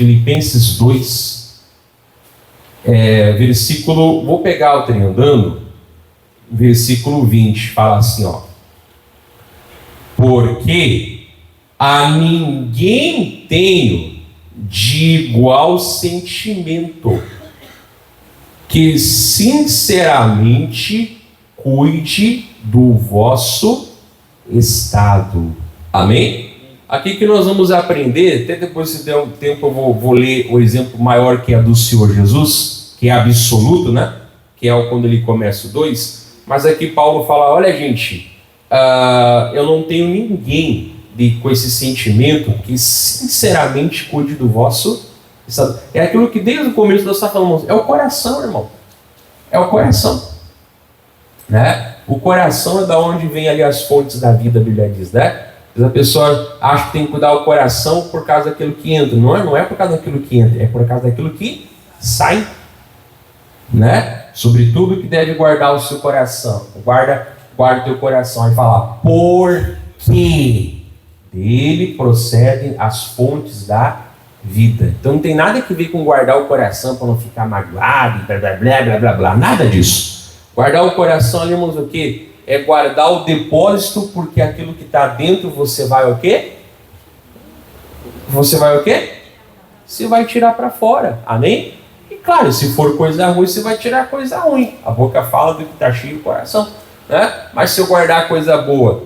Filipenses 2, versículo, vou pegar o trem andando, versículo 20, fala assim, ó. Porque a ninguém tenho de igual sentimento, que sinceramente cuide do vosso estado. Amém? Aqui que nós vamos aprender, até depois, se der um tempo, eu vou ler o exemplo maior, que é do Senhor Jesus, que é absoluto, né? Que é quando ele começa o 2. Mas aqui Paulo fala, olha gente, eu não tenho ninguém com esse sentimento que sinceramente cuide do vosso estado. É aquilo que desde o começo nós estamos falando, é o coração, irmão. É o coração. Né? O coração é da onde vem ali as fontes da vida, a Bíblia diz, né? A pessoa acha que tem que cuidar do coração por causa daquilo que entra. Não é por causa daquilo que entra, é por causa daquilo que sai. Né? Sobretudo que deve guardar o seu coração. Guarda o teu coração e fala, porque dele procedem as fontes da vida. Então não tem nada a ver com guardar o coração para não ficar magoado, blá blá blá blá blá blá, nada disso. Guardar o coração, ali, irmãos, o quê? É guardar o depósito, porque aquilo que está dentro você vai o quê? Você vai o quê? Você vai tirar para fora. Amém? E claro, se for coisa ruim, você vai tirar coisa ruim. A boca fala do que está cheio o coração. Né? Mas se eu guardar coisa boa,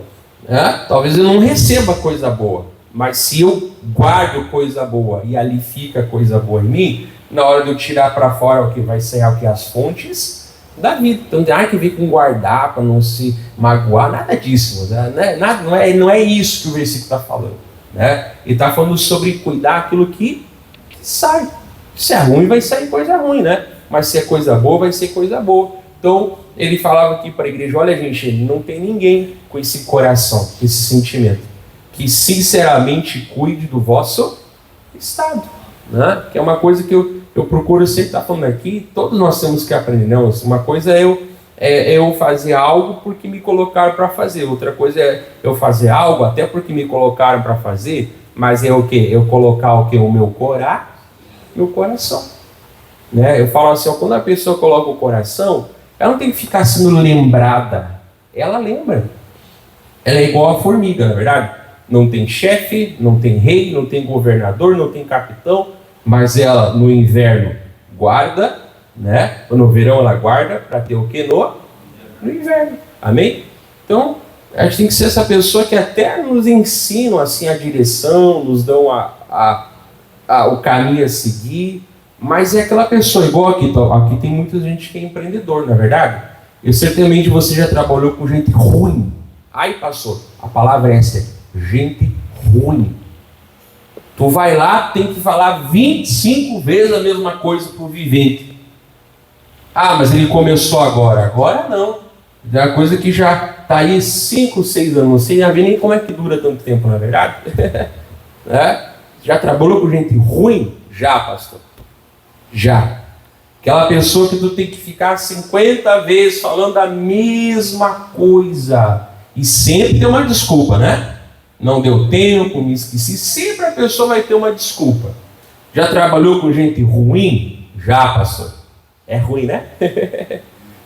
né? Talvez eu não receba coisa boa. Mas se eu guardo coisa boa e ali fica coisa boa em mim, na hora de eu tirar para fora, o que vai ser o que? As fontes da vida. Então não tem que ver com guardar para não se magoar, nada disso. Né? Não é isso que o versículo está falando. Né? Ele está falando sobre cuidar aquilo que sai. Se é ruim, vai sair coisa ruim, né? Mas se é coisa boa, vai ser coisa boa. Então ele falava aqui para a igreja, olha gente, não tem ninguém com esse coração, com esse sentimento, que sinceramente cuide do vosso estado. Né? Que é uma coisa que eu procuro sempre estar falando aqui, todos nós temos que aprender. Não, uma coisa é eu fazer algo porque me colocaram para fazer, outra coisa é eu fazer algo até porque me colocaram para fazer, mas é o que? Eu colocar o que? O meu coração. Né? Eu falo assim, ó, quando a pessoa coloca o coração, ela não tem que ficar sendo lembrada, ela lembra. Ela é igual a formiga, na é verdade? Não tem chefe, não tem rei, não tem governador, não tem capitão, mas ela no inverno guarda, né? No verão ela guarda para ter o que no inverno. Amém? Então, a gente tem que ser essa pessoa que até nos ensinam assim a direção, nos dão o caminho a seguir, mas é aquela pessoa, igual aqui tem muita gente que é empreendedor, não é verdade? E certamente você já trabalhou com gente ruim. Aí pastor, a palavra é essa, gente ruim. Tu vai lá, tem que falar 25 vezes a mesma coisa para o vivente. Ah, mas ele começou agora. Agora não. É uma coisa que já está aí 5, 6 anos. Não sei nem como é que dura tanto tempo, não é verdade? Né? Já trabalhou com gente ruim? Já, pastor. Já. Aquela pessoa que tu tem que ficar 50 vezes falando a mesma coisa. E sempre tem uma desculpa, né? Não deu tempo, me esqueci. Sempre a pessoa vai ter uma desculpa. Já trabalhou com gente ruim? Já, pastor. É ruim, né?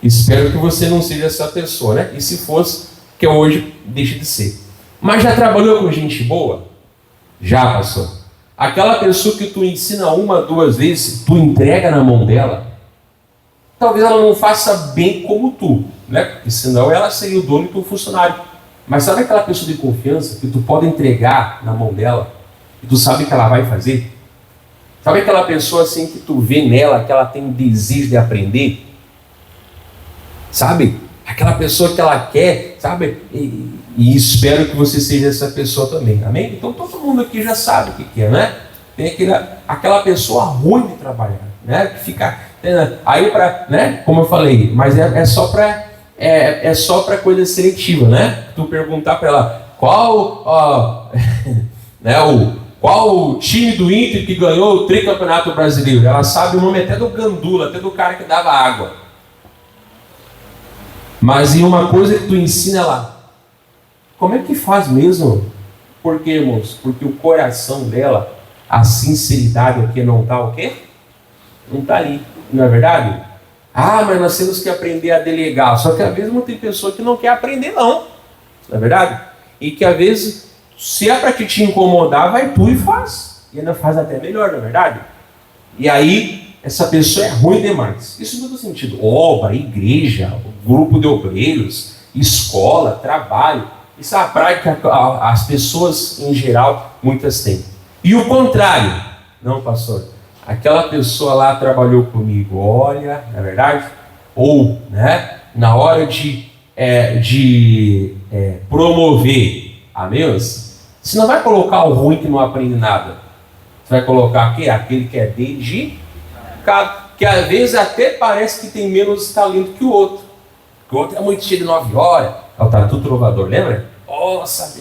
Espero que você não seja essa pessoa, né? E se fosse, que hoje deixe de ser. Mas já trabalhou com gente boa? Já, pastor. Aquela pessoa que tu ensina 1, 2 vezes, tu entrega na mão dela, talvez ela não faça bem como tu, né? Porque senão ela seria o dono e tu o funcionário. Mas sabe aquela pessoa de confiança que tu pode entregar na mão dela e tu sabe que ela vai fazer? Sabe aquela pessoa assim que tu vê nela que ela tem desejo de aprender? Sabe? Aquela pessoa que ela quer, sabe? E espero que você seja essa pessoa também, amém? Então todo mundo aqui já sabe o que é, né? Tem aquela pessoa ruim de trabalhar, né? Que fica aí para, né? Como eu falei, mas é só para coisa seletiva, né? Tu perguntar para ela qual o time do Inter que ganhou o tricampeonato brasileiro, ela sabe o nome até do gandula, até do cara que dava água. Mas em uma coisa que tu ensina lá, como é que faz mesmo? Por quê, irmãos? Porque o coração dela a sinceridade aqui não está o quê? Não está ali, não é verdade? Ah, mas nós temos que aprender a delegar. Só que às vezes não tem pessoa que não quer aprender não é verdade? E que às vezes, se é para te incomodar, vai tu e faz. E ainda faz até melhor, não é verdade? E aí, essa pessoa é ruim demais. Isso em todo sentido. Obra, igreja, grupo de obreiros, escola, trabalho. Isso é a prática que as pessoas em geral, muitas têm. E o contrário. Não, pastor, aquela pessoa lá trabalhou comigo, olha, não é verdade? Ou, né, na hora de promover, amém? Você não vai colocar o ruim que não aprende nada. Você vai colocar aquele que é dedicado, que às vezes até parece que tem menos talento que o outro. Porque o outro é muito cheio de 9 horas. É o Tatu Trovador, lembra? Nossa,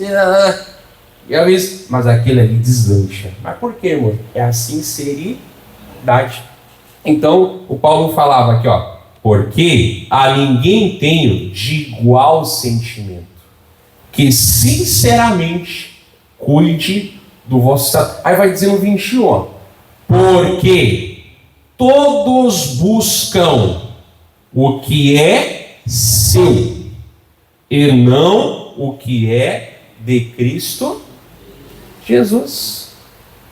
e às vezes, mas aquele ali deslancha. Mas por quê, irmão? É a sinceridade. Então, o Paulo falava aqui, ó. Porque a ninguém tenho de igual sentimento, que sinceramente cuide do vosso estado. Aí vai dizer no 21, ó, porque todos buscam o que é seu, e não o que é de Cristo Jesus.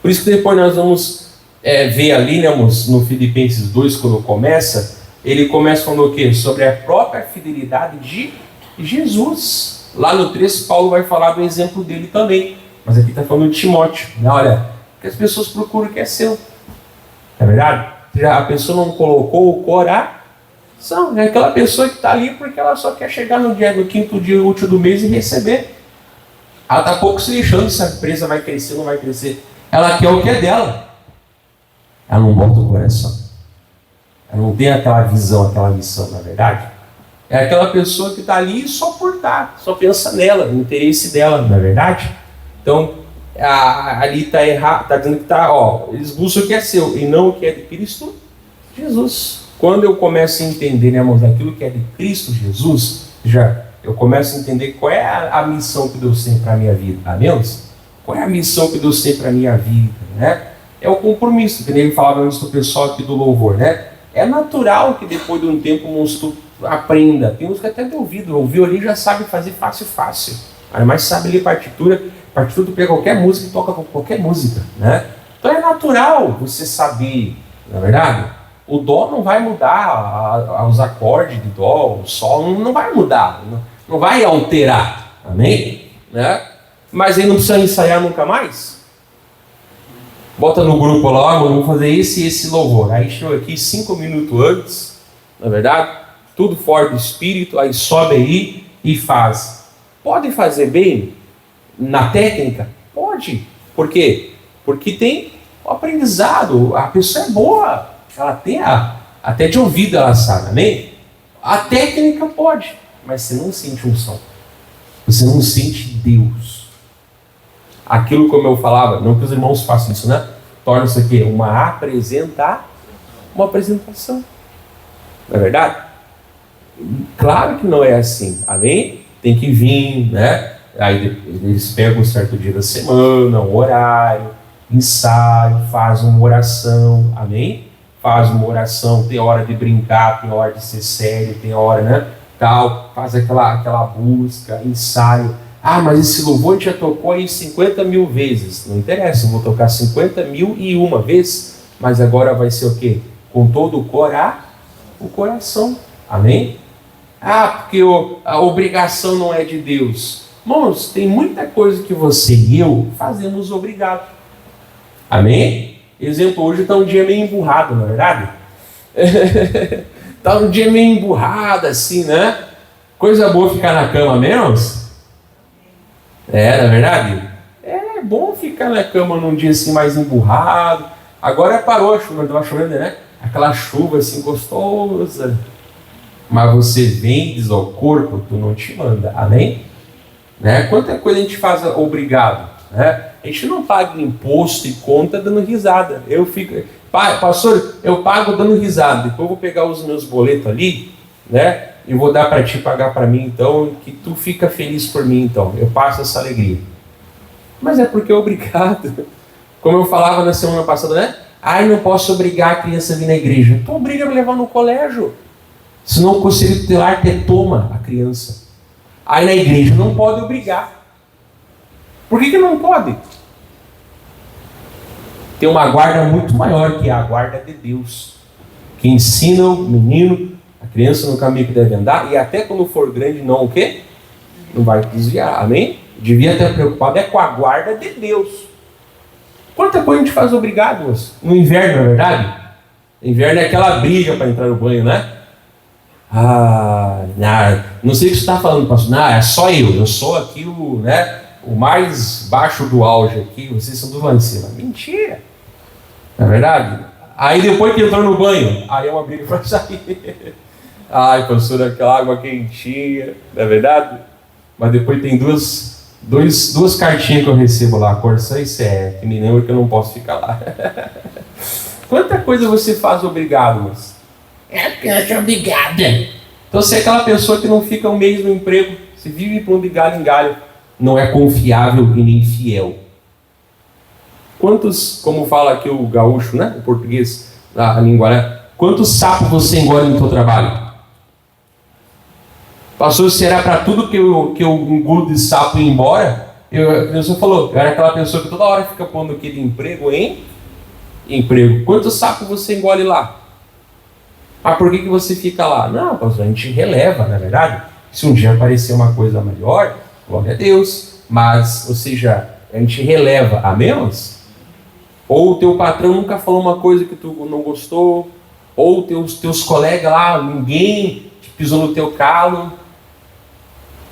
Por isso que depois nós vamos ver ali, né, no Filipenses 2, quando começa, ele começa falando o quê? Sobre a própria fidelidade de Jesus. Lá no 3, Paulo vai falar do exemplo dele também. Mas aqui está falando de Timóteo. Né? Olha, que as pessoas procuram o que é seu. É verdade? A pessoa não colocou o coração. É aquela pessoa que está ali porque ela só quer chegar no 5º dia útil do mês e receber. Ela está pouco se lixando se a empresa vai crescer ou não vai crescer. Ela quer o que é dela. Ela não bota o coração. Ela não tem aquela visão, aquela missão, na verdade. É aquela pessoa que está ali só por estar, só pensa nela, no interesse dela, na verdade. Então, ali está errado, está dizendo que está, eles buscam o que é seu e não o que é de Cristo Jesus. Quando eu começo a entender, né, irmãos, aquilo que é de Cristo Jesus, eu começo a entender qual é a missão que Deus tem para a minha vida, amém? Qual é a missão que Deus tem para a minha vida, né? É o compromisso, que nem ele falava antes do pessoal aqui do louvor, né? É natural que depois de um tempo o monstro aprenda. Tem uns que até de ouviu ali já sabe fazer fácil. Mas sabe ler partitura tu pega qualquer música e toca com qualquer música, né? Então é natural você saber, na verdade. O dó não vai mudar, os acordes de dó, o sol não vai mudar, não vai alterar, amém? Né? Mas aí não precisa ensaiar nunca mais? Bota no grupo lá, vamos fazer esse louvor. Aí chegou aqui 5 minutos antes, na verdade, tudo fora do espírito, aí sobe aí e faz. Pode fazer bem na técnica? Pode. Por quê? Porque tem o aprendizado, a pessoa é boa, ela tem até de ouvido ela sabe, amém? A técnica pode, mas você não sente unção, você não sente Deus. Aquilo como eu falava, não que os irmãos façam isso, né? Torna-se o quê? Uma apresentação. Não é verdade? Claro que não é assim, amém? Tem que vir, né? Aí eles pegam um certo dia da semana, um horário, ensaio, faz uma oração, amém? Faz uma oração, tem hora de brincar, tem hora de ser sério, tem hora, né? Tal, faz aquela busca, ensaio. Ah, mas esse louvor a gente já tocou aí 50 mil vezes. Não interessa, eu vou tocar 50.001 vezes, mas agora vai ser o quê? Com todo o coração. Amém? Ah, porque a obrigação não é de Deus. Irmãos, tem muita coisa que você e eu fazemos obrigado. Amém? Exemplo, hoje está um dia meio emburrado, não é verdade? Está um dia meio emburrado assim, né? Coisa boa ficar na cama menos. Não é verdade? É bom ficar na cama num dia assim mais emburrado. Agora parou a chuva, estava chovendo, né? Aquela chuva assim gostosa. Mas você vem e diz ao corpo, tu não te manda, amém? Né? Quanta coisa a gente faz obrigado, né? A gente não paga imposto e conta dando risada. Eu fico, pastor, eu pago dando risada, depois eu vou pegar os meus boletos ali, né? E vou dar para ti pagar para mim, então, que tu fica feliz por mim, então. Eu passo essa alegria. Mas é porque é obrigado. Como eu falava na semana passada, né? Ai, não posso obrigar a criança a vir na igreja. Tu obriga a me levar no colégio. Senão o conselho tutelar até toma a criança. Aí na igreja não pode obrigar. Por que não pode? Tem uma guarda muito maior que a guarda de Deus, que ensina o menino, a criança no caminho que deve andar, e até quando for grande não o quê? Não vai desviar, amém? Devia estar preocupado com a guarda de Deus. Quanta coisa a gente faz obrigado no inverno, não é verdade? Inverno é aquela briga para entrar no banho, né? Não sei o que você está falando, pastor. Não, é só eu sou aqui o mais baixo do auge aqui, vocês são do lá em cima. Mentira! Não é verdade? Aí depois que entrou no banho, aí é uma briga para sair. Ai, pastor, aquela água quentinha, não é verdade? Mas depois tem duas cartinhas que eu recebo lá, Corsã e CE, que me lembra que eu não posso ficar lá. Quanta coisa você faz obrigado, mas... É porque eu sou obrigada. Então você é aquela pessoa que não fica um mês no emprego, você vive para um de galho em galho, não é confiável e nem fiel. Quantos, como fala aqui o gaúcho, né? O português, a língua, né? Quantos sapos você engole no seu trabalho? Pastor, se era para tudo que eu engulo de sapo ir embora, a pessoa falou, eu era aquela pessoa que toda hora fica pondo aqui de emprego em emprego. Quantos sapos você engole lá? Por que você fica lá? Não, pastor, a gente releva, na verdade. Se um dia aparecer uma coisa melhor, glória a Deus. Mas, ou seja, a gente releva, amém? Ou o teu patrão nunca falou uma coisa que tu não gostou, ou teus colegas lá, ninguém te pisou no teu calo,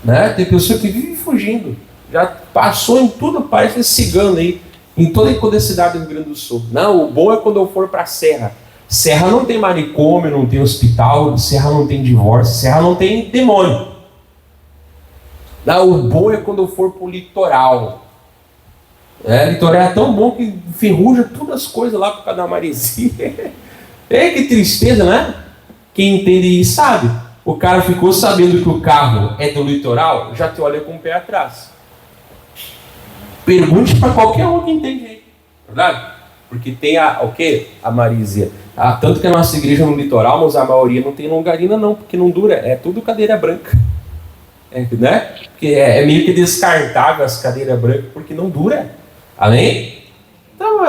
né? Tem pessoa que vive fugindo, já passou em tudo, parece esse cigano aí, em toda a cidade do Rio Grande do Sul. Não, o bom é quando eu for para a Serra. Serra não tem manicômio, não tem hospital, Serra não tem divórcio, Serra não tem demônio. Não, o bom é quando eu for para o litoral. Litoral é tão bom que ferruja todas as coisas lá por causa da maresia. Que tristeza, né? Quem entende isso sabe. O cara ficou sabendo que o carro é do litoral, já te olha com o pé atrás. Pergunte para qualquer um que entende aí, verdade? Porque tem a maresia. Tanto que a nossa igreja no litoral, mas a maioria não tem longarina não, porque não dura, é tudo cadeira branca. Né? Porque é meio que descartável as cadeiras brancas, porque não dura. Amém? Então,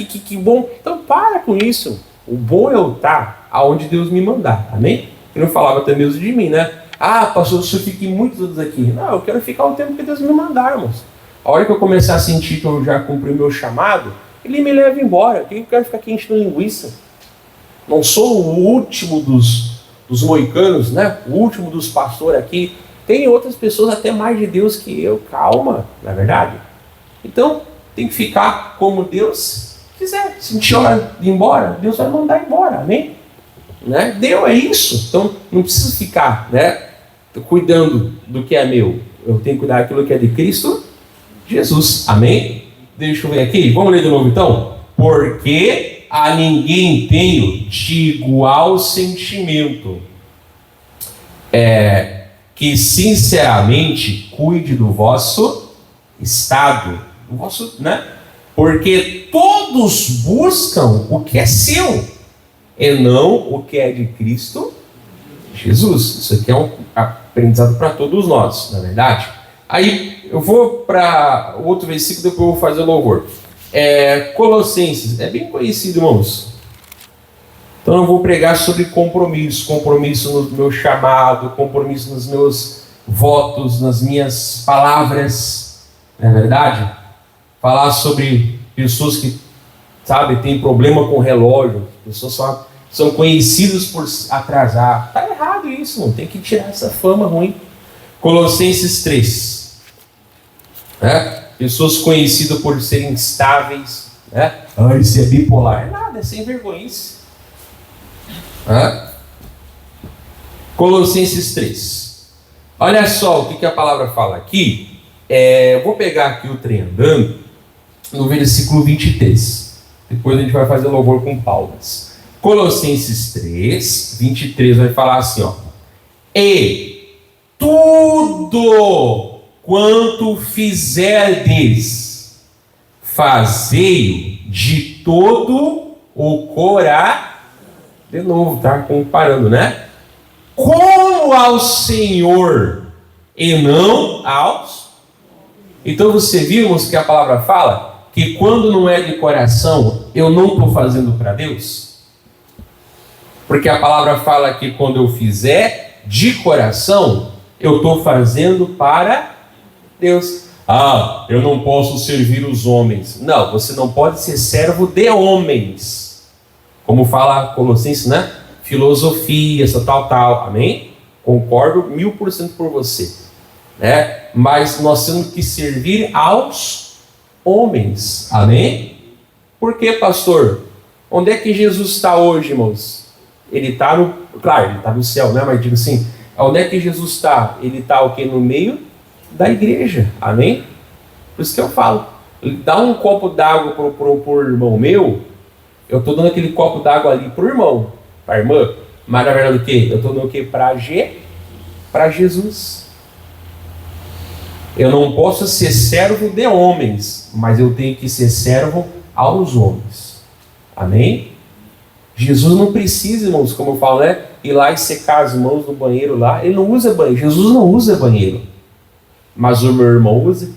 que bom. Então para com isso. O bom é eu estar aonde Deus me mandar. Amém? Eu não falava até mesmo de mim, né? Pastor, eu fiquei muitos anos aqui. Não, eu quero ficar o tempo que Deus me mandar, irmãos. A hora que eu começar a sentir que eu já cumpri o meu chamado, Ele me leva embora. Por que eu quero ficar aqui enchendo linguiça? Não sou o último dos moicanos, né? O último dos pastores aqui. Tem outras pessoas até mais de Deus que eu. Calma, não é verdade? Então, tem que ficar como Deus quiser. Se sentir hora de ir embora, Deus vai mandar embora, amém? Né? Deu, é isso. Então, não preciso ficar, né, cuidando do que é meu. Eu tenho que cuidar daquilo que é de Cristo Jesus, amém? Deixa eu ver aqui, vamos ler de novo então? Porque a ninguém tenho de igual sentimento, que sinceramente cuide do vosso estado, do vosso, né? Porque todos buscam o que é seu, e não o que é de Cristo Jesus. Isso aqui é um aprendizado para todos nós, na verdade. Aí eu vou para o outro versículo, depois eu vou fazer o louvor. Colossenses, é bem conhecido, irmãos. Então eu vou pregar sobre compromisso no meu chamado, compromisso nos meus votos, nas minhas palavras, não é verdade? Falar sobre pessoas que, têm problema com o relógio, pessoas são conhecidas por atrasar. Está errado isso, não tem que tirar essa fama ruim. Colossenses 3. Pessoas conhecidas por serem instáveis. Isso é bipolar. É nada, é sem vergonha. Colossenses 3. Olha só o que a palavra fala aqui. Eu vou pegar aqui o trem andando no versículo 23. Depois a gente vai fazer louvor com palmas. Colossenses 3, 23 vai falar assim, e tudo quanto fizerdes, fazei de todo o coração. De novo, tá comparando, né? Como ao Senhor e não aos. Então você viu, irmãos, que a palavra fala que quando não é de coração, eu não estou fazendo para Deus. Porque a palavra fala que quando eu fizer de coração, eu estou fazendo para Deus. Ah, eu não posso servir os homens. Não, você não pode ser servo de homens. Como fala Colossenses, né? Filosofia, essa tal. Amém? Concordo 1000% por você. Né? Mas nós temos que servir aos homens. Amém? Por quê, pastor? Onde é que Jesus está hoje, irmãos? Ele está no... Claro, ele está no céu, né? Mas digo assim, onde é que Jesus está? Ele está o quê? No meio da igreja. Amém? Por isso que eu falo. Dá um copo d'água pro irmão meu. Eu estou dando aquele copo d'água ali para o irmão, para a irmã. Mas na verdade o quê? Eu estou dando o quê? Para Jesus. Eu não posso ser servo de homens, mas eu tenho que ser servo aos homens. Amém? Jesus não precisa, irmãos, como eu falo, né? Ir lá e secar as mãos no banheiro lá. Ele não usa banheiro. Jesus não usa banheiro. Mas o meu irmão usa.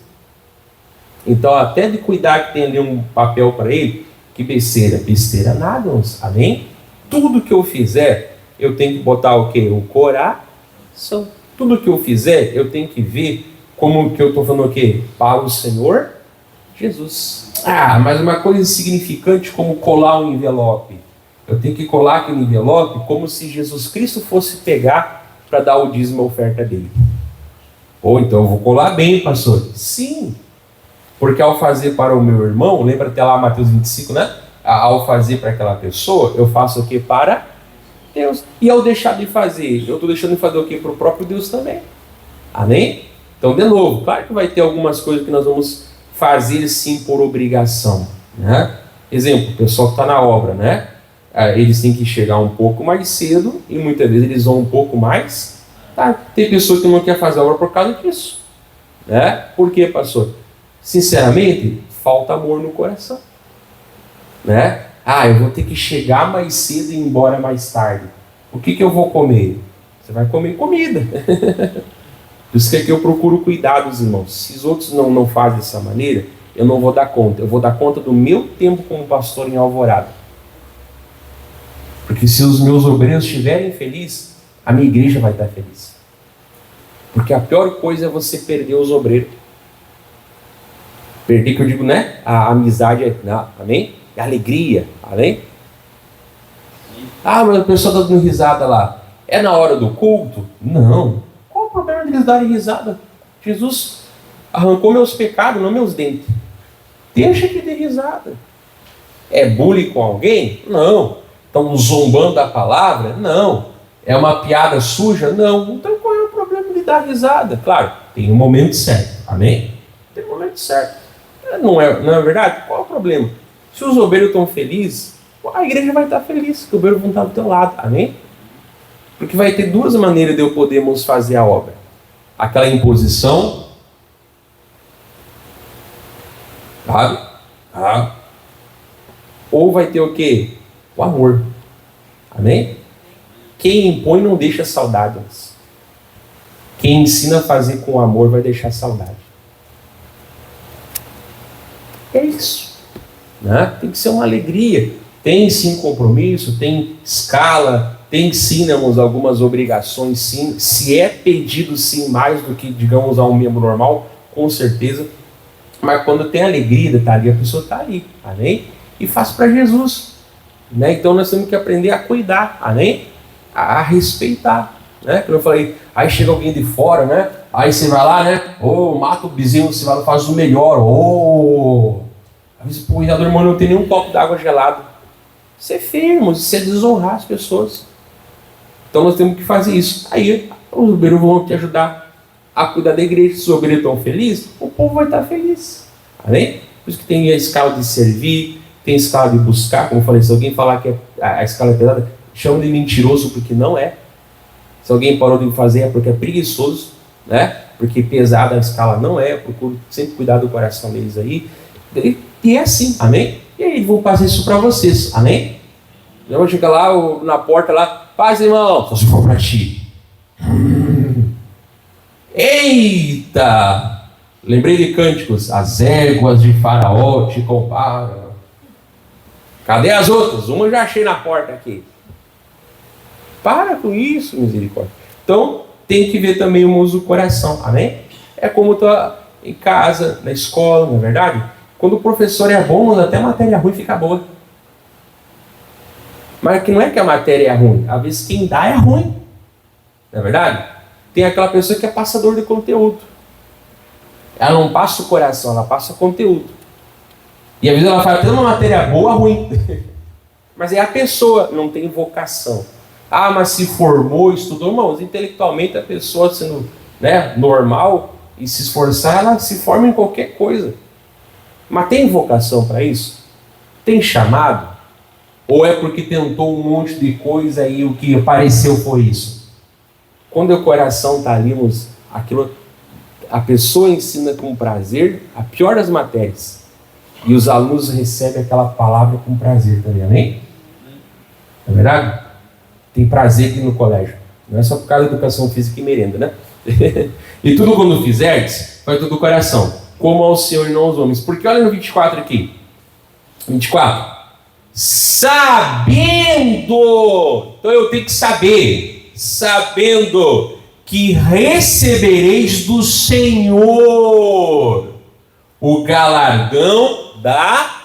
Então, até de cuidar que tem ali um papel para ele, que besteira? Besteira nada, irmãos. Amém? Tudo que eu fizer, eu tenho que botar o quê? O coração. Tudo que eu fizer, eu tenho que ver como que eu estou falando o quê? Para o Senhor Jesus. Ah, mas uma coisa insignificante como colar um envelope. Eu tenho que colar aquele envelope como se Jesus Cristo fosse pegar para dar o dízimo à oferta dele. Ou então eu vou colar bem, pastor. Sim. Porque ao fazer para o meu irmão, lembra até lá Mateus 25, né? Ao fazer para aquela pessoa, eu faço o que? Para Deus. E ao deixar de fazer, eu estou deixando de fazer o que? Para o próprio Deus também. Amém? Então, de novo, claro que vai ter algumas coisas que nós vamos fazer sim por obrigação. Né? Exemplo, o pessoal que está na obra, né? Eles têm que chegar um pouco mais cedo e muitas vezes eles vão um pouco mais. Tá? Tem pessoa que não quer fazer a obra por causa disso. Né? Por quê, pastor? Sinceramente, falta amor no coração. Né? Ah, eu vou ter que chegar mais cedo e ir embora mais tarde. O que eu vou comer? Você vai comer comida. Por isso que aqui eu procuro cuidar dos irmãos. Se os outros não fazem dessa maneira, eu não vou dar conta. Eu vou dar conta do meu tempo como pastor em Alvorada. Porque se os meus obreiros estiverem felizes, a minha igreja vai estar feliz. Porque a pior coisa é você perder os obreiros. Perder, que eu digo, né? A amizade, amém? A alegria, amém? Ah, mas a pessoa está dando risada lá. É na hora do culto? Não. Qual o problema de eles darem risada? Jesus arrancou meus pecados, não meus dentes. Deixa de ter risada. É bullying com alguém? Não. Estão zombando da palavra? Não. É uma piada suja? Não. Então qual é o problema de dar risada? Claro, tem um momento certo. Amém? Tem um momento certo. Não é verdade? Qual é o problema? Se os obreiros estão felizes, a igreja vai estar feliz, que os obreiros vão estar do teu lado. Amém? Porque vai ter duas maneiras de eu podermos fazer a obra. Aquela imposição. Sabe? Ou vai ter o quê? O amor. Amém? Quem impõe não deixa saudades. Quem ensina a fazer com amor vai deixar saudade. É isso. Né? Tem que ser uma alegria. Tem sim compromisso, tem escala, tem sim, algumas obrigações sim. Se é pedido sim mais do que, digamos, a um membro normal, com certeza. Mas quando tem alegria de estar ali, a pessoa está ali. Amém? E faz para Jesus. Né? Então nós temos que aprender a cuidar. Amém? A respeitar. Né? Como eu falei, aí chega alguém de fora, né? Aí você vai lá, né? Mata o bezerro, você vai lá, faz o melhor. Às vezes, pô, irmão, não tem nenhum copo d'água gelado. Isso é firme, isso é desonrar as pessoas. Então nós temos que fazer isso. Aí os obreiros vão te ajudar a cuidar da igreja. Se os obreiros estão felizes, o povo vai estar feliz. Amém? Por isso que tem a escala de servir, tem a escala de buscar. Como eu falei, se alguém falar que a escala é pesada, chama de mentiroso, porque não é. Se alguém parou de fazer é porque é preguiçoso, né? Porque pesada a escala não é. Eu procuro sempre cuidar do coração deles aí. E é assim, amém? E aí, vou passar isso para vocês, amém? Eu vou chegar lá, na porta lá, paz, irmão, só se for para ti. Eita! Lembrei de cânticos, as éguas de Faraó te comparam. Cadê as outras? Uma eu já achei na porta aqui. Para com isso, misericórdia. Então, tem que ver também o uso do coração, amém? É como está em casa, na escola, não é verdade? Quando o professor é bom, até a matéria ruim fica boa. Mas que não é que a matéria é ruim, às vezes quem dá é ruim, não é verdade? Tem aquela pessoa que é passador de conteúdo. Ela não passa o coração, ela passa o conteúdo. E às vezes ela faz até uma matéria boa, ruim. Mas é a pessoa, não tem vocação. Ah, mas se formou, estudou. Irmãos, intelectualmente a pessoa sendo, né, normal e se esforçar, ela se forma em qualquer coisa. Mas tem vocação para isso? Tem chamado? Ou é porque tentou um monte de coisa e o que apareceu foi isso? Quando o coração está ali, aquilo, a pessoa ensina com prazer a pior das matérias. E os alunos recebem aquela palavra com prazer também, amém? Não é verdade? Tem prazer aqui no colégio. Não é só por causa da educação física e merenda, né? E tudo quando fizerdes, faz tudo do coração. Como ao Senhor e não aos homens. Porque olha no 24 aqui. 24. Sabendo. Então eu tenho que saber. Sabendo que recebereis do Senhor o galardão da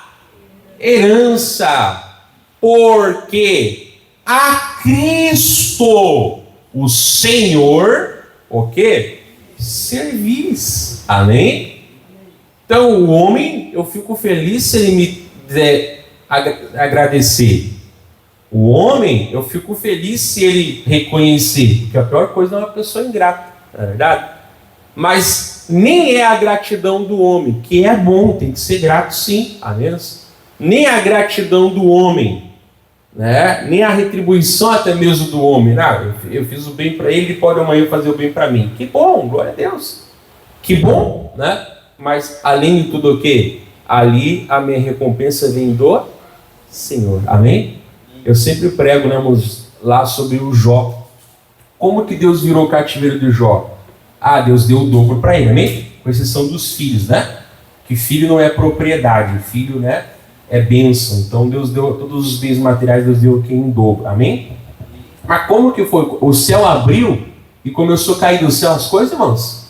herança. Porque a Cristo, o Senhor, o quê? Servis. Amém? Então, o homem, eu fico feliz se ele me der agradecer. O homem, eu fico feliz se ele reconhecer. Porque a pior coisa é uma pessoa ingrata, não é verdade? Mas nem é a gratidão do homem, que é bom, tem que ser grato sim, amém? Nem a gratidão do homem, né? Nem a retribuição até mesmo do homem. Não, eu fiz o bem para ele, ele pode amanhã fazer o bem para mim. Que bom, glória a Deus. Que bom, né? Mas além de tudo o quê? Ali a minha recompensa vem do Senhor, amém? Eu sempre prego, né, lá sobre o Jó. Como que Deus virou o cativeiro de Jó? Ah, Deus deu o dobro para ele, amém? Com exceção dos filhos, né? Que filho não é propriedade, filho, né, é bênção. Então Deus deu todos os bens materiais, Deus deu aqui em dobro, amém? Mas como que foi? O céu abriu e começou a cair do céu as coisas, irmãos?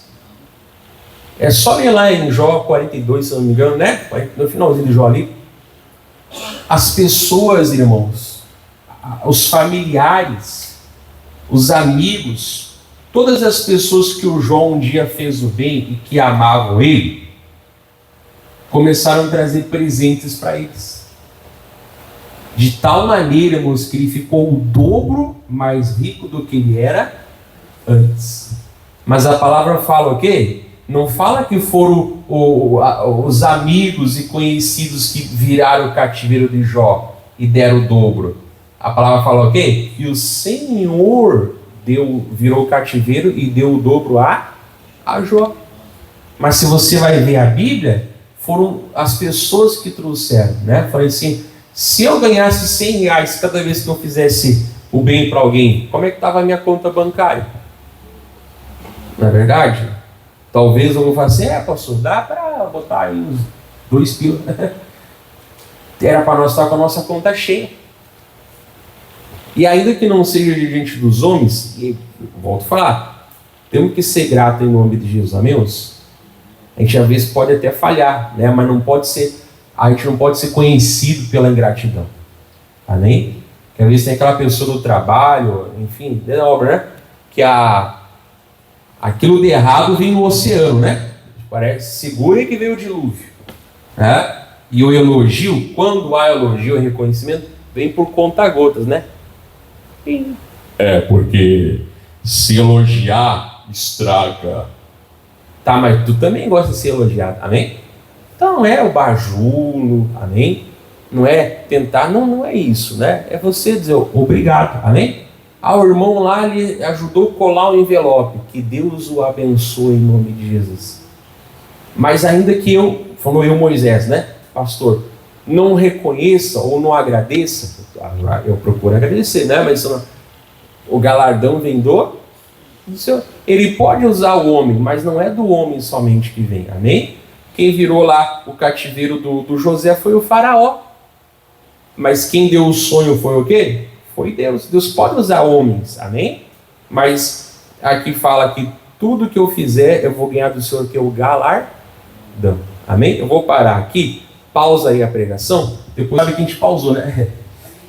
É só ler lá em Jó 42, se não me engano, né? No finalzinho de Jó ali. As pessoas, irmãos, os familiares, os amigos, todas as pessoas que o Jó um dia fez o bem e que amavam ele, começaram a trazer presentes para eles. De tal maneira, irmãos, que ele ficou o dobro mais rico do que ele era antes. Mas a palavra fala o quê? Não fala que foram os amigos e conhecidos que viraram o cativeiro de Jó e deram o dobro. A palavra fala o quê? Que o Senhor virou o cativeiro e deu o dobro a Jó. Mas se você vai ver a Bíblia, foram as pessoas que trouxeram, né? Falei assim, se eu ganhasse 100 reais cada vez que eu fizesse o bem para alguém, como é que estava a minha conta bancária? Não é verdade? Talvez eu vou fazer, pastor, dá para botar aí uns 2 pila. Era para nós estar com a nossa conta cheia. E ainda que não seja de gente dos homens, e volto a falar, temos que ser grato em nome de Jesus, amém? A gente às vezes pode até falhar, né? Mas não pode ser, a gente não pode ser conhecido pela ingratidão, amém? Porque às vezes tem aquela pessoa do trabalho, enfim, da obra, né? Que aquilo de errado vem no oceano, né? Parece segura que veio o dilúvio, né? E o elogio, quando há elogio e reconhecimento, vem por conta-gotas, né? Sim. É, porque se elogiar, estraga. Tá, mas tu também gosta de ser elogiado, amém? Então não é o bajulo, amém? Não é tentar, não é isso, né? É você dizer obrigado, amém? O irmão lá, ele ajudou a colar o envelope. Que Deus o abençoe em nome de Jesus. Mas ainda que falou eu, Moisés, né? pastor, não reconheça ou não agradeça, eu procuro agradecer, né? Mas o galardão vem do Senhor. Ele pode usar o homem, mas não é do homem somente que vem, amém? Quem virou lá o cativeiro do José foi o faraó, mas quem deu o sonho foi o quê? Foi Deus. Deus pode usar homens, amém? Mas aqui fala que tudo que eu fizer eu vou ganhar do Senhor, que é o galardão, amém? Eu vou parar aqui, pausa aí a pregação, depois sabe que a gente pausou, né?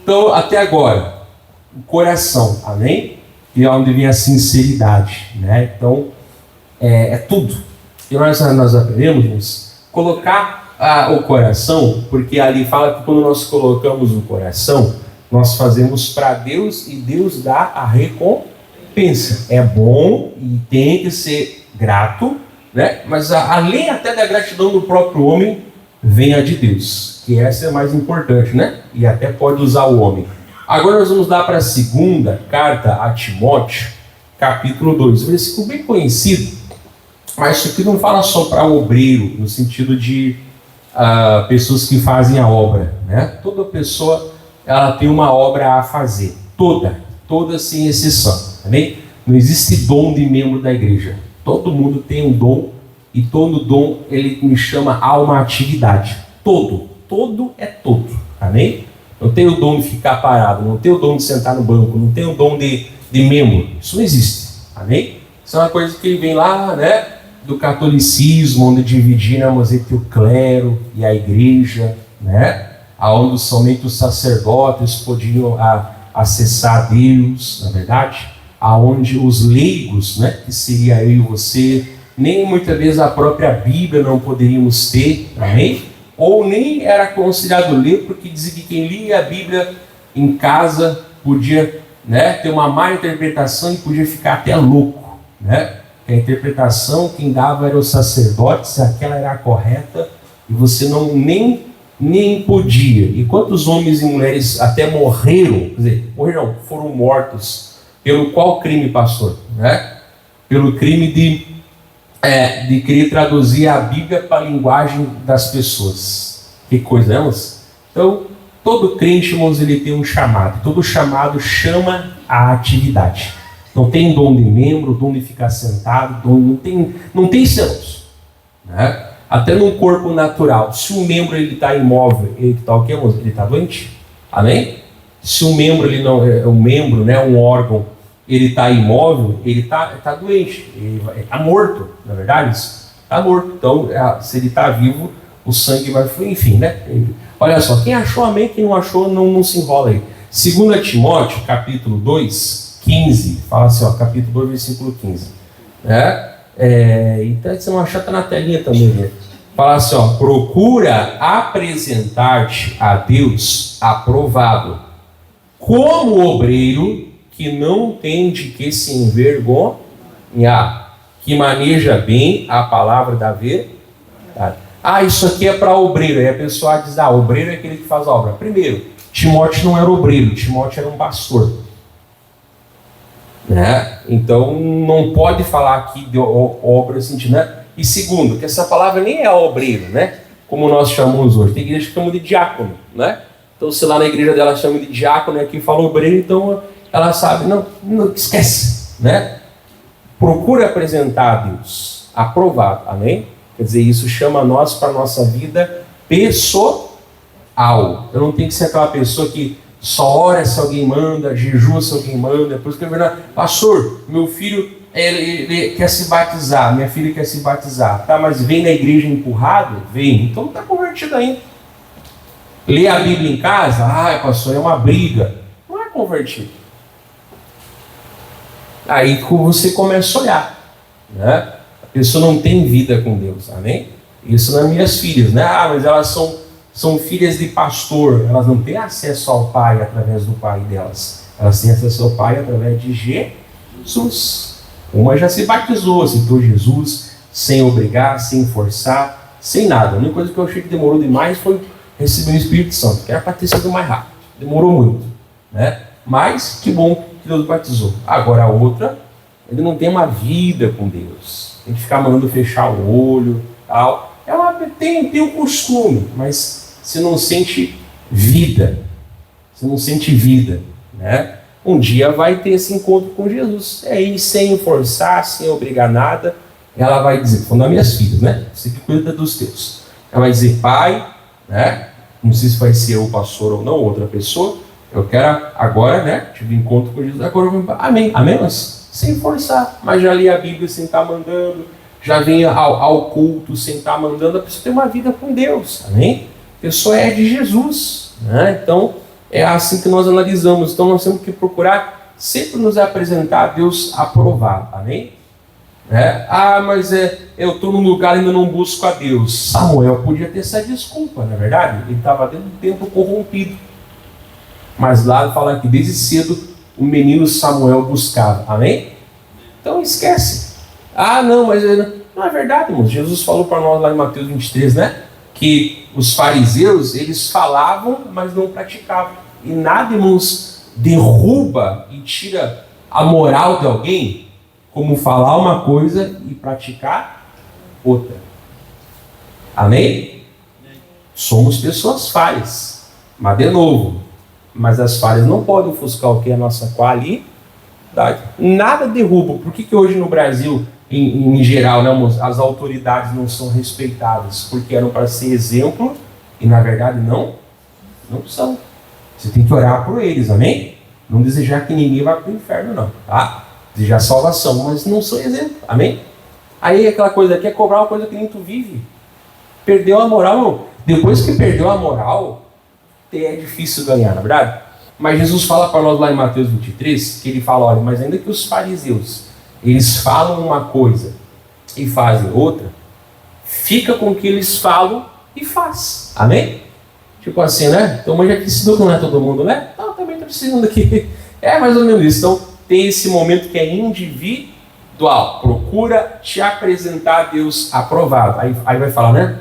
Então, até agora, o coração, amém? E é onde vem a sinceridade, né? Então, é tudo. E nós aprendemos, colocar o coração, porque ali fala que quando nós colocamos o coração, nós fazemos para Deus e Deus dá a recompensa. É bom e tem que ser grato, né? Mas além até da gratidão do próprio homem, vem a de Deus, que essa é mais importante, né? E até pode usar o homem. Agora nós vamos dar para a segunda carta a Timóteo, capítulo 2, versículo bem conhecido, mas isso aqui não fala só para o obreiro, no sentido de pessoas que fazem a obra, né? Toda pessoa ela tem uma obra a fazer, toda sem exceção, amém? Não existe dom de membro da igreja, todo mundo tem um dom, e todo dom ele me chama a uma atividade, todo é todo, amém? Não tem o dom de ficar parado, não tem o dom de sentar no banco, não tem o dom de membro, isso não existe, amém? Isso é uma coisa que vem lá, né, do catolicismo, onde dividíamos entre o clero e a igreja, né, aonde somente os sacerdotes podiam acessar Deus, na verdade, aonde os leigos, né, que seria eu e você, nem muitas vezes a própria Bíblia não poderíamos ter, amém? Ou nem era aconselhado ler, porque dizia que quem lia a Bíblia em casa podia, né, ter uma má interpretação e podia ficar até louco, né? A interpretação quem dava era o sacerdote, se aquela era a correta, e você nem podia. E quantos homens e mulheres até morreram, quer dizer, foram mortos, pelo qual crime, pastor? Né? Pelo crime de querer traduzir a Bíblia para a linguagem das pessoas. Que coisa, né? Então, todo crente, irmãos, ele tem um chamado. Todo chamado chama a atividade. Não tem dom de membro, dom de ficar sentado, não tem céus, né? Até no corpo natural. Se um membro ele está imóvel, ele está o quê, irmãos? Ele está doente, amém? Se um membro ele não é um membro, né, um órgão, ele está imóvel, ele está doente, ele está morto, na verdade, está morto. Então, se ele está vivo, o sangue vai fluir, enfim, né? Olha só, quem achou, amém, quem não achou, não se enrola aí. 2 Timóteo, capítulo 2, 15, fala assim, ó, capítulo 2, versículo 15. Né? Então, se não achar, está na telinha também, né? Fala assim, ó, procura apresentar-te a Deus aprovado, como obreiro que não tem de que se envergonhar, que maneja bem a palavra da verdade. Isso aqui é para obreiro. Aí a pessoa diz, obreiro é aquele que faz a obra. Primeiro, Timóteo não era obreiro, Timóteo era um pastor, né? Então não pode falar aqui de obra assim, né? E segundo, que essa palavra nem é obreiro, né? Como nós chamamos hoje. Tem igreja que chama de diácono, né? Então se lá na igreja dela chama de diácono e aqui fala obreiro, então ela sabe, não esquece, né? Procura apresentar a Deus aprovado, amém? Quer dizer, isso chama nós para a nossa vida pessoal. Eu não tenho que ser aquela pessoa que só ora se alguém manda, jejua se alguém manda. Por isso que é verdade, pastor, meu filho ele quer se batizar, minha filha quer se batizar, tá? Mas vem na igreja empurrado? Vem, então não está convertido ainda. Lê a Bíblia em casa? Pastor, é uma briga. Não é convertido. Aí você começa a olhar, né? A pessoa não tem vida com Deus, amém? Isso nas minhas filhas, né? Mas elas são filhas de pastor, elas não têm acesso ao Pai através do pai delas, elas têm acesso ao Pai através de Jesus. Uma já se batizou, aceitou Jesus, sem obrigar, sem forçar, sem nada. A única coisa que eu achei que demorou demais foi receber o Espírito Santo, que era para ter sido mais rápido, demorou muito, né? Mas que bom que Deus batizou. Agora a outra, ele não tem uma vida com Deus, tem que ficar mandando fechar o olho, tal. ela tem o costume, mas você não sente vida. Você não sente vida, né? Um dia vai ter esse encontro com Jesus. Aí, sem forçar, sem obrigar nada, ela vai dizer, falando das minhas filhas, né? Você que cuida dos teus. Ela vai dizer, pai, né? Não sei se vai ser o pastor ou não, outra pessoa. Eu quero agora, né? Tive encontro com Jesus, agora eu vou... Amém, amém, mas sem forçar. Mas já li a Bíblia sem estar mandando, já vem ao culto sem estar mandando. A pessoa tem uma vida com Deus, amém? A pessoa é de Jesus, né? Então, é assim que nós analisamos. Então, nós temos que procurar sempre nos apresentar a Deus aprovado, amém? Mas eu estou num lugar e ainda não busco a Deus. Samuel podia ter essa desculpa, não é verdade? Ele estava dentro do templo corrompido. Mas lá fala que desde cedo o menino Samuel buscava, amém? Então esquece. Não, mas não é verdade, irmãos. Jesus falou para nós lá em Mateus 23, né? Que os fariseus, eles falavam, mas não praticavam. E nada, irmãos, derruba e tira a moral de alguém como falar uma coisa e praticar outra. Amém? Somos pessoas falhas. Mas de novo, mas as falhas não podem ofuscar o que é a nossa qualidade. Nada derruba. Por que hoje no Brasil, em geral, né, as autoridades não são respeitadas? Porque eram para ser exemplo e na verdade não são. Você tem que orar por eles, amém? Não desejar que ninguém vá para o inferno, não, tá? Desejar salvação, mas não são exemplo, amém? Aí aquela coisa aqui é cobrar uma coisa que nem tu vive. Perdeu a moral, não. Depois que perdeu a moral, é difícil ganhar, na verdade? Mas Jesus fala para nós lá em Mateus 23, que ele fala, olha, mas ainda que os fariseus, eles falam uma coisa e fazem outra, fica com o que eles falam e faz, amém? Tipo assim, né? Então, mas já precisou que não é todo mundo, né? Não, também está precisando aqui. É mais ou menos isso. Então, tem esse momento que é individual. Procura te apresentar a Deus aprovado. Aí vai falar, né?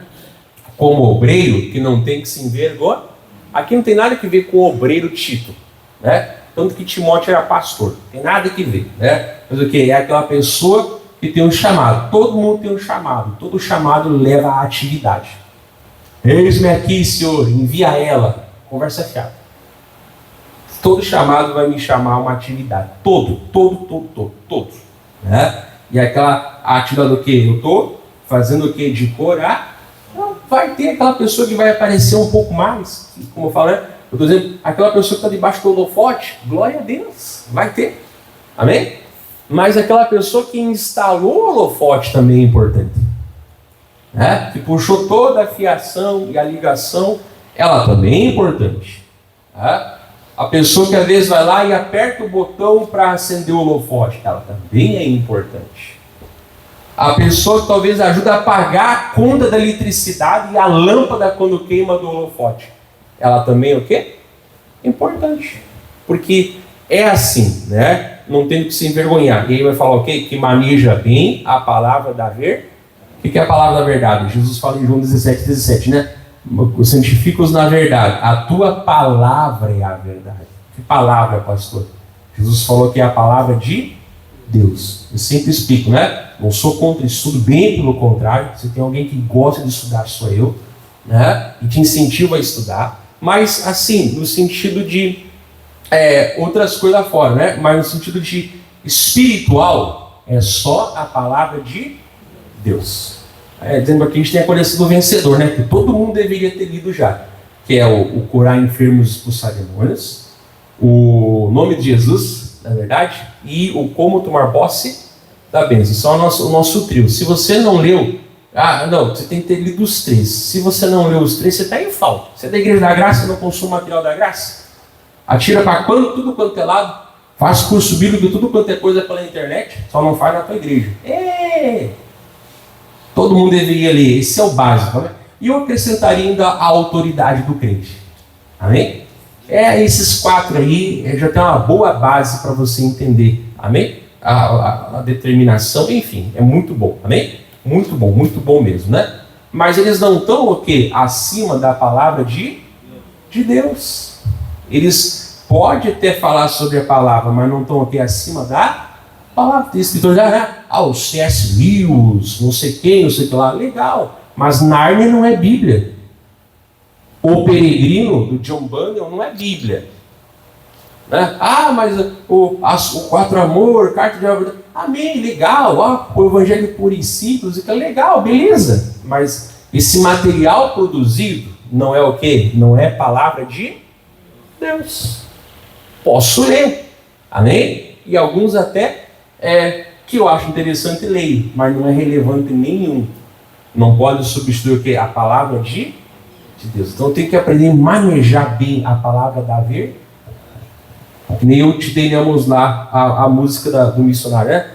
Como obreiro, que não tem que se envergonhar. Aqui não tem nada que ver com o obreiro Tito, né? Tanto que Timóteo era pastor. Tem nada que ver, né? Mas o que? É aquela pessoa que tem um chamado. Todo mundo tem um chamado. Todo chamado leva à atividade. Eis-me aqui, Senhor, envia ela. Conversa fiada. Todo chamado vai me chamar a uma atividade. Todo. Né? E aquela atividade do que? Eu estou fazendo o que? De corar. Então, vai ter aquela pessoa que vai aparecer um pouco mais. Como eu falo, né? Eu estou dizendo, aquela pessoa que está debaixo do holofote, glória a Deus, vai ter. Amém? Mas aquela pessoa que instalou o holofote também é importante. Que puxou toda a fiação e a ligação, ela também é importante. A pessoa que às vezes vai lá e aperta o botão para acender o holofote, ela também é importante. A pessoa que talvez ajuda a apagar a conta da eletricidade e a lâmpada quando queima do holofote, ela também é o quê? Importante. Porque é assim, né? Não tem que se envergonhar. E aí vai falar o quê? Que maneja bem a palavra da verdade. O que é a palavra da verdade? Jesus fala em João 17, né? Santifica-os na verdade. A tua palavra é a verdade. Que palavra, pastor? Jesus falou que é a palavra de Deus. Eu sempre explico, né? Não sou contra estudo, bem pelo contrário. Se tem alguém que gosta de estudar, sou eu, né? E te incentivo a estudar. Mas, assim, no sentido de outras coisas fora, né? Mas no sentido de espiritual, é só a palavra de Deus. Dizendo que a gente tem a conhecido do vencedor, né? Que todo mundo deveria ter lido já. Que é o curar enfermos e expulsar demônios, o nome de Jesus, na verdade, e o como tomar posse da bênção. Isso é o nosso trio. Se você não leu, você tem que ter lido os três. Se você não leu os três, você está em falta. Você é da Igreja da Graça e não consome material da graça? Atira para tudo quanto é lado, faz curso bíblico, tudo quanto é coisa pela internet, só não faz na tua igreja. Todo mundo deveria ler, esse é o básico. Né? E eu acrescentaria ainda a autoridade do crente. Amém? Esses 4 aí já tem uma boa base para você entender. Amém? A determinação, enfim, é muito bom. Amém? Muito bom mesmo, né? Mas eles não estão o quê? Acima da palavra de Deus. Eles podem até falar sobre a palavra, mas não estão aqui acima da palavra. Tem escritor já, né? O C.S. Lewis, não sei quem, não sei o que lá. Legal. Mas Nárnia não é Bíblia. O Peregrino, do John Bunyan, não é Bíblia. Né? Ah, mas o Quatro Amor, Carta de Abraão, amém, legal. O Evangelho por Discípulos, legal, beleza. Mas esse material produzido não é o quê? Não é palavra de Deus. Posso ler, amém? E alguns até que eu acho interessante ler, mas não é relevante nenhum. Não pode substituir o quê? A palavra de Deus. Então eu tenho que aprender a manejar bem a palavra da verdade. Que nem eu te demos lá a música do missionário, né?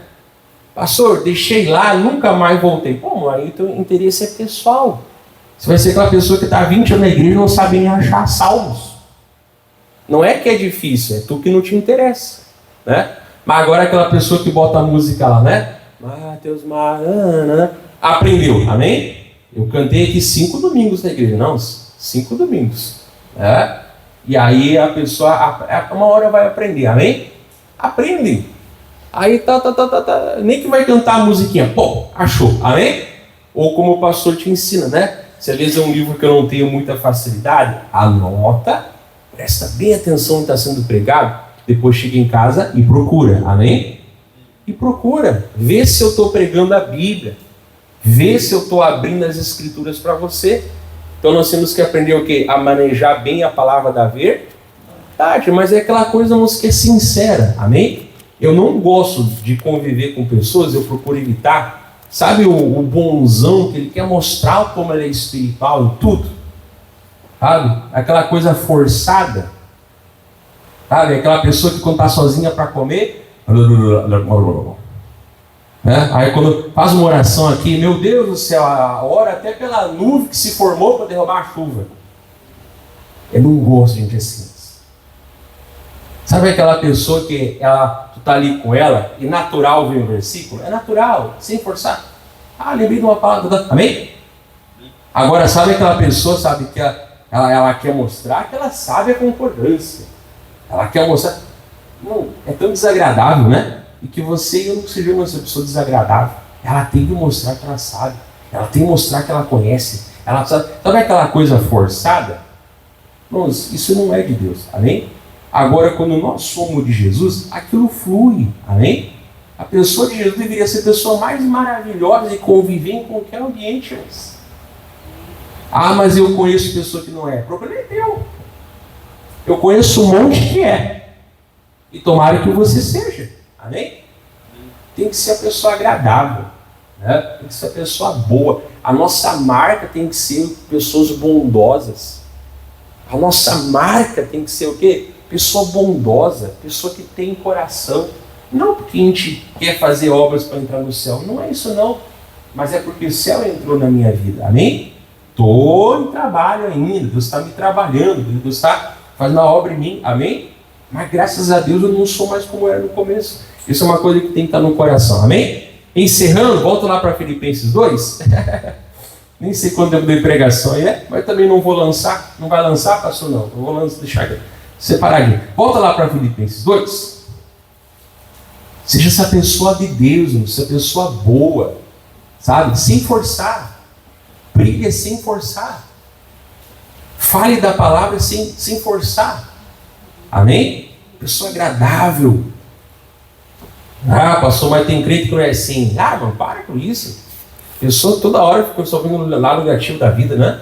Pastor, deixei lá, nunca mais voltei. Pô, aí o teu interesse é pessoal. Você vai ser aquela pessoa que está 20 anos na igreja e não sabe nem achar salmos. Não é que é difícil, é tu que não te interessa, né? Mas agora aquela pessoa que bota a música lá, né? Mateus Marana, aprendeu, amém? Eu cantei aqui 5 domingos na igreja, não, 5 domingos, né? E aí a pessoa, uma hora vai aprender, amém? Aprende. Aí nem que vai cantar a musiquinha, pô, achou, amém? Ou como o pastor te ensina, né? Se às vezes é um livro que eu não tenho muita facilidade, anota, presta bem atenção no que está sendo pregado, depois chega em casa e procura, amém? E procura, vê se eu estou pregando a Bíblia, vê se eu estou abrindo as Escrituras para você. Então nós temos que aprender o quê? A manejar bem a palavra da verdade, mas é aquela coisa que é sincera, amém? Eu não gosto de conviver com pessoas, eu procuro evitar, sabe o bonzão que ele quer mostrar como ele é espiritual e tudo, sabe? Aquela coisa forçada, sabe? Aquela pessoa que quando está sozinha para comer, né? Aí quando faz uma oração aqui, meu Deus do céu, ora até pela nuvem que se formou para derrubar a chuva. Eu não gosto de gente assim. Sabe aquela pessoa que tu tá ali com ela e natural vem o versículo? É natural, sem forçar. Lembrei de uma palavra, amém? Agora sabe aquela pessoa, sabe, que ela quer mostrar que ela sabe a concordância. Ela quer mostrar. Não, é tão desagradável, né? E que você e eu não sejamos uma pessoa desagradável. Ela tem que mostrar que ela sabe. Ela tem que mostrar que ela conhece. Ela sabe aquela coisa forçada? Irmãos, isso não é de Deus, amém? Agora, quando nós somos de Jesus, aquilo flui, amém? A pessoa de Jesus deveria ser a pessoa mais maravilhosa e conviver em qualquer ambiente. Mas eu conheço pessoa que não é. O problema é teu. Eu conheço um monte que é. E tomara que você seja. Amém? Tem que ser a pessoa agradável, né? Tem que ser a pessoa boa. A nossa marca tem que ser pessoas bondosas. A nossa marca tem que ser o quê? Pessoa bondosa, pessoa que tem coração. Não porque a gente quer fazer obras para entrar no céu, não é isso não. Mas é porque o céu entrou na minha vida, amém? Estou em trabalho ainda, Deus está me trabalhando, Deus está fazendo a obra em mim, amém? Mas graças a Deus eu não sou mais como eu era no começo. Isso é uma coisa que tem que estar no coração, amém? Encerrando, volta lá para Filipenses 2. Nem sei quanto tempo de pregação aí mas também não vou lançar. Não vai lançar, pastor? Não. Eu vou deixar separadinho. Volta lá para Filipenses 2. Seja essa pessoa de Deus, essa pessoa boa, sabe? Sem forçar. Brilha sem forçar. Fale da palavra sem forçar. Amém? Pessoa agradável. Pastor, mas tem crente que não é assim. Mano, para com isso. Pessoa toda hora fica só vendo o lado negativo da vida, né?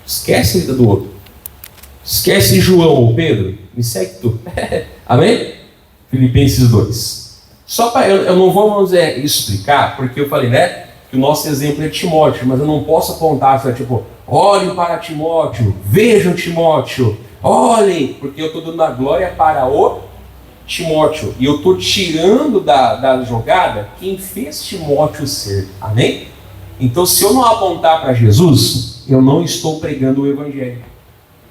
Esquece a vida do outro. Esquece João ou Pedro. Me segue tu. Amém? Filipenses 2. Só para eu não vou explicar, porque eu falei, né? Que o nosso exemplo é Timóteo, mas eu não posso apontar, tipo, olhem para Timóteo, vejam Timóteo, olhem, porque eu estou dando a glória para o Timóteo, e eu estou tirando da jogada quem fez Timóteo ser, amém? Então, se eu não apontar para Jesus, eu não estou pregando o Evangelho.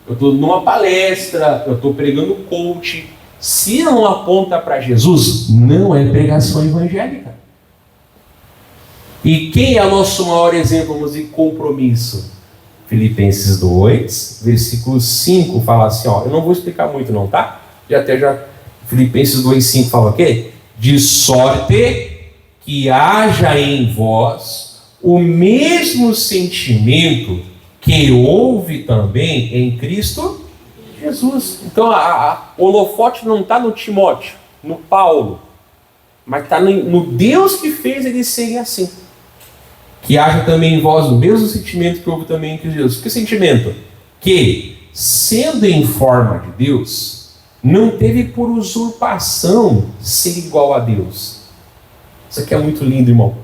Eu estou numa palestra, eu estou pregando coach. Se não aponta para Jesus, não é pregação evangélica. E quem é o nosso maior exemplo de compromisso? Filipenses 2, versículo 5, fala assim, eu não vou explicar muito não, tá? Filipenses 2, 5 fala o quê? De sorte que haja em vós o mesmo sentimento que houve também em Cristo Jesus. Então o holofote não está no Timóteo, no Paulo, mas está no Deus que fez ele ser assim. Que haja também em vós o mesmo sentimento que houve também em Cristo Jesus. Que sentimento? Que, sendo em forma de Deus, não teve por usurpação ser igual a Deus. Isso aqui é muito lindo, irmão.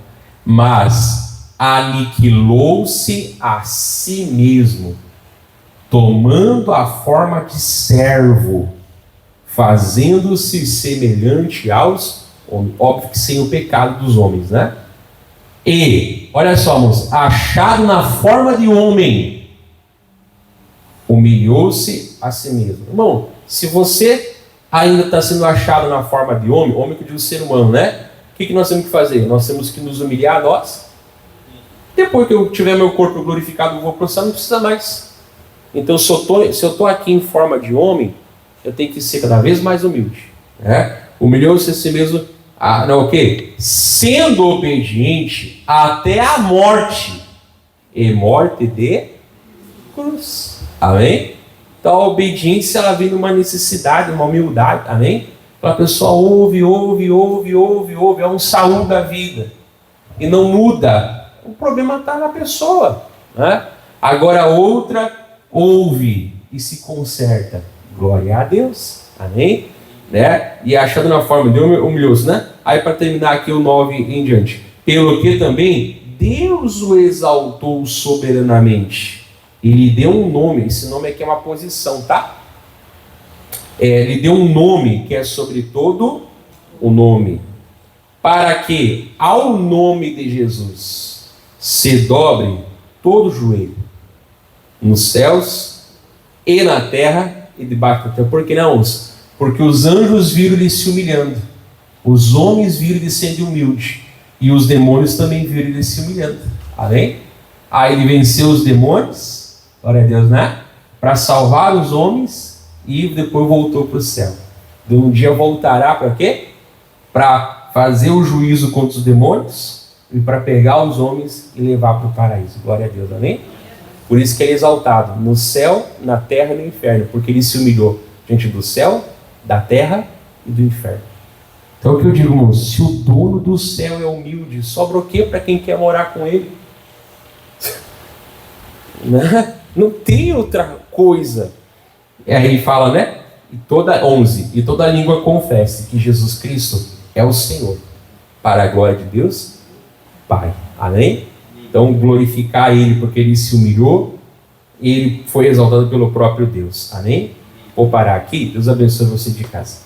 Mas aniquilou-se a si mesmo, tomando a forma de servo, fazendo-se semelhante aos homens. Óbvio que sem o pecado dos homens, né? E, olha só, irmãos, achado na forma de homem, humilhou-se a si mesmo. Irmão, se você ainda está sendo achado na forma de homem, homem que diz o ser humano, né? O que nós temos que fazer? Nós temos que nos humilhar a nós. Depois que eu tiver meu corpo glorificado, eu vou para o céu, não precisa mais. Então, se eu estou aqui em forma de homem, eu tenho que ser cada vez mais humilde. Né? Humilhou-se a si mesmo, sendo obediente até a morte, e morte de cruz. Amém? Então, a obediência, ela vem de uma necessidade, uma humildade. Amém? Então, a pessoa ouve, é um Saul da vida. E não muda. O problema está na pessoa. Né? Agora, outra ouve e se conserta. Glória a Deus. Amém? Né? E achando na forma de humilhou-se, né? Aí, para terminar aqui o 9 em diante. Pelo que também Deus o exaltou soberanamente. Ele deu um nome. Esse nome aqui é uma posição, tá? Ele deu um nome que é sobre todo o nome. Para que ao nome de Jesus se dobre todo o joelho, nos céus e na terra e debaixo da terra. Por que não? Porque os anjos viram ele se humilhando, os homens viram ele sendo humilde, e os demônios também viram ele se humilhando. Amém? Aí ele venceu os demônios, glória a Deus, né? Para salvar os homens, e depois voltou para o céu. De um dia voltará para quê? Para fazer o juízo contra os demônios e para pegar os homens e levar para o paraíso. Glória a Deus, amém? Por isso que ele é exaltado no céu, na terra e no inferno, porque ele se humilhou diante do céu, da terra e do inferno. Então o que eu digo, irmãos, se o dono do céu é humilde, sobra o que para quem quer morar com ele? Não tem outra coisa. E aí ele fala, né? E toda língua confesse que Jesus Cristo é o Senhor, para a glória de Deus Pai. Amém? Então glorificar Ele porque Ele se humilhou, Ele foi exaltado pelo próprio Deus. Amém? Vou parar aqui. Deus abençoe você de casa.